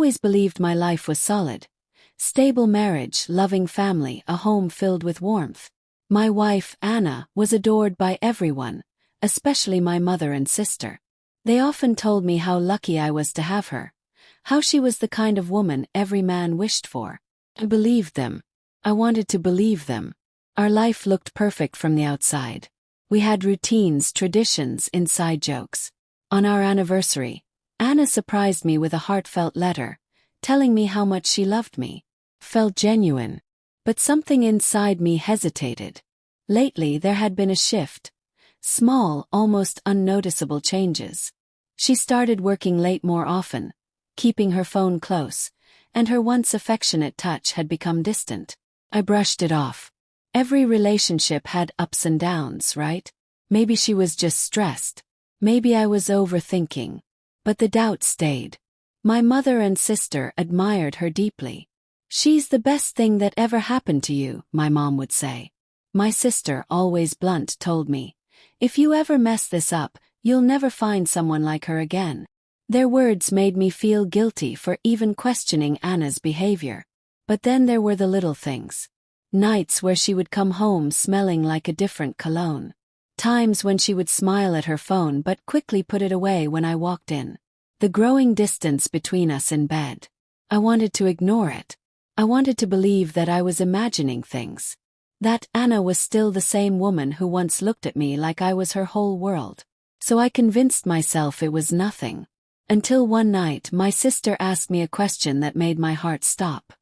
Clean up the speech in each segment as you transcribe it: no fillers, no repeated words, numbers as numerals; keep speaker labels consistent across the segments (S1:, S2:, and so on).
S1: always believed my life was solid. Stable marriage, loving family, a home filled with warmth. My wife, Anna, was adored by everyone, especially my mother and sister. They often told me how lucky I was to have her, how she was the kind of woman every man wished for. I believed them. I wanted to believe them. Our life looked perfect from the outside. We had routines, traditions, inside jokes. On our anniversary, Anna surprised me with a heartfelt letter, telling me how much she loved me. Felt genuine. But something inside me hesitated. Lately there had been a shift. Small, almost unnoticeable changes. She started working late more often, keeping her phone close, and her once affectionate touch had become distant. I brushed it off. Every relationship had ups and downs, right? Maybe she was just stressed. Maybe I was overthinking. But the doubt stayed. My mother and sister admired her deeply. "She's the best thing that ever happened to you," my mom would say. My sister, always blunt, told me, "If you ever mess this up, you'll never find someone like her again." Their words made me feel guilty for even questioning Anna's behavior. But then there were the little things. Nights where she would come home smelling like a different cologne. Times when she would smile at her phone but quickly put it away when I walked in. The growing distance between us in bed. I wanted to ignore it. I wanted to believe that I was imagining things. That Anna was still the same woman who once looked at me like I was her whole world. So I convinced myself it was nothing. Until one night my sister asked me a question that made my heart stop.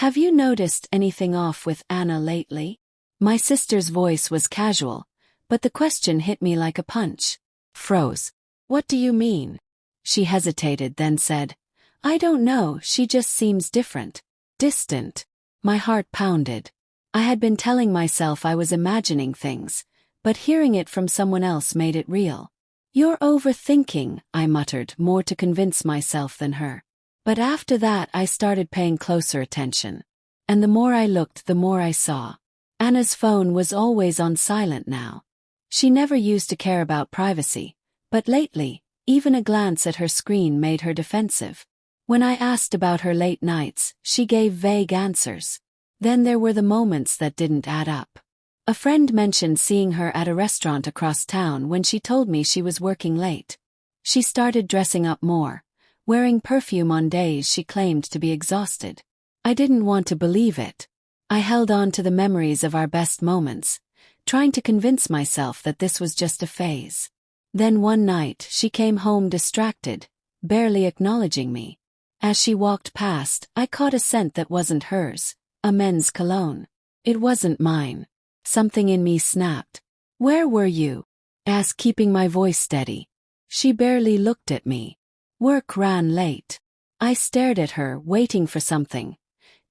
S1: "Have you noticed anything off with Anna lately?" My sister's voice was casual, but the question hit me like a punch. Froze. "What do you mean?" She hesitated, then said, "I don't know, she just seems different. Distant." My heart pounded. I had been telling myself I was imagining things, but hearing it from someone else made it real. "You're overthinking," I muttered, more to convince myself than her. But after that I started paying closer attention. And the more I looked, the more I saw. Anna's phone was always on silent now. She never used to care about privacy, but lately, even a glance at her screen made her defensive. When I asked about her late nights, she gave vague answers. Then there were the moments that didn't add up. A friend mentioned seeing her at a restaurant across town when she told me she was working late. She started dressing up more, wearing perfume on days she claimed to be exhausted. I didn't want to believe it. I held on to the memories of our best moments, trying to convince myself that this was just a phase. Then one night she came home distracted, barely acknowledging me. As she walked past, I caught a scent that wasn't hers, a men's cologne. It wasn't mine. Something in me snapped. "Where were you?" I asked, keeping my voice steady. She barely looked at me. "Work ran late." I stared at her, waiting for something.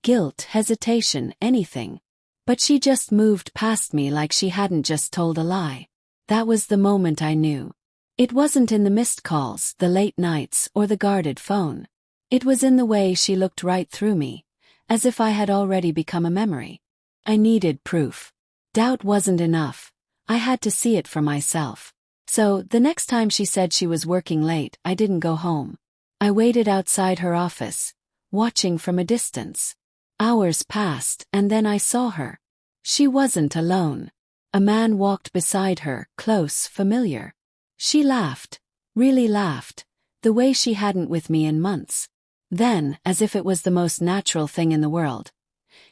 S1: Guilt, hesitation, anything. But she just moved past me like she hadn't just told a lie. That was the moment I knew. It wasn't in the missed calls, the late nights, or the guarded phone. It was in the way she looked right through me, as if I had already become a memory. I needed proof. Doubt wasn't enough. I had to see it for myself. So, the next time she said she was working late, I didn't go home. I waited outside her office, watching from a distance. Hours passed, and then I saw her. She wasn't alone. A man walked beside her, close, familiar. She laughed, really laughed, the way she hadn't with me in months. Then, as if it was the most natural thing in the world,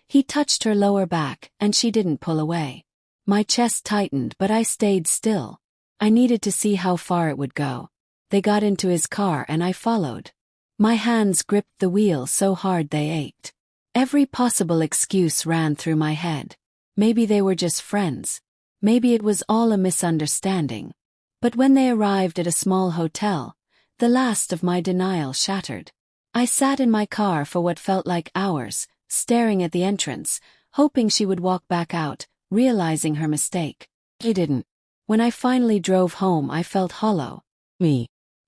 S1: he touched her lower back, and she didn't pull away. My chest tightened, but I stayed still. I needed to see how far it would go. They got into his car and I followed. My hands gripped the wheel so hard they ached. Every possible excuse ran through my head. Maybe they were just friends. Maybe it was all a misunderstanding. But when they arrived at a small hotel, the last of my denial shattered. I sat in my car for what felt like hours, staring at the entrance, hoping she would walk back out, realizing her mistake. She didn't. When I finally drove home, I felt hollow.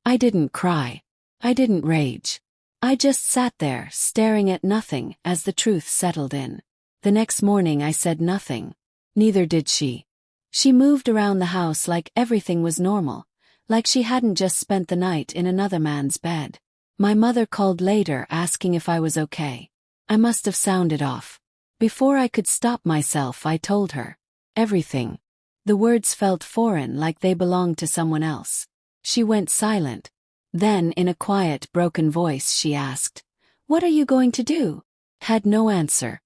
S1: I didn't cry. I didn't rage. I just sat there, staring at nothing, as the truth settled in. The next morning I said nothing. Neither did she. She moved around the house like everything was normal, like she hadn't just spent the night in another man's bed. My mother called later asking if I was okay. I must have sounded off. Before I could stop myself, I told her everything. The words felt foreign, like they belonged to someone else. She went silent. Then, in a quiet, broken voice, she asked, "What are you going to do?" Had no answer.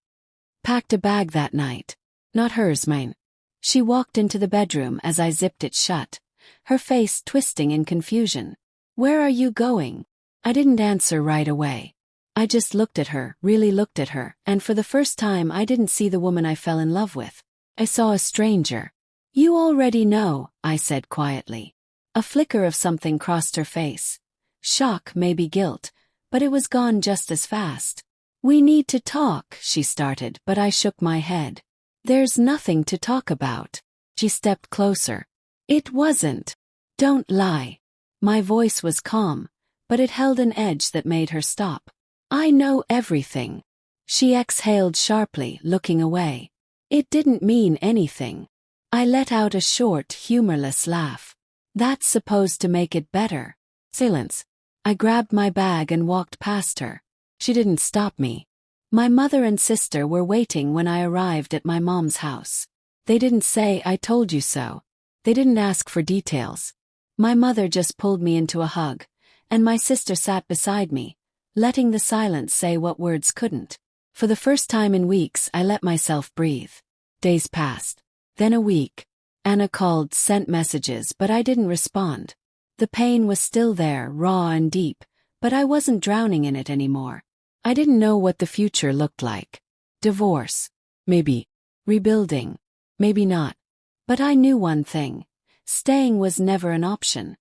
S1: Packed a bag that night. Not hers, mine. She walked into the bedroom as I zipped it shut, her face twisting in confusion. "Where are you going?" I didn't answer right away. I just looked at her, really looked at her, and for the first time I didn't see the woman I fell in love with. I saw a stranger. "You already know," I said quietly. A flicker of something crossed her face. Shock, maybe guilt, but it was gone just as fast. "We need to talk," she started, but I shook my head. "There's nothing to talk about." She stepped closer. "It wasn't. Don't lie." My voice was calm, but it held an edge that made her stop. "I know everything." She exhaled sharply, looking away. "It didn't mean anything." I let out a short, humorless laugh. "That's supposed to make it better." Silence. I grabbed my bag and walked past her. She didn't stop me. My mother and sister were waiting when I arrived at my mom's house. They didn't say, "I told you so." They didn't ask for details. My mother just pulled me into a hug, and my sister sat beside me, letting the silence say what words couldn't. For the first time in weeks, I let myself breathe. Days passed. Then a week. Anna called, sent messages, but I didn't respond. The pain was still there, raw and deep, but I wasn't drowning in it anymore. I didn't know what the future looked like. Divorce. Maybe. Rebuilding. Maybe not. But I knew one thing. Staying was never an option.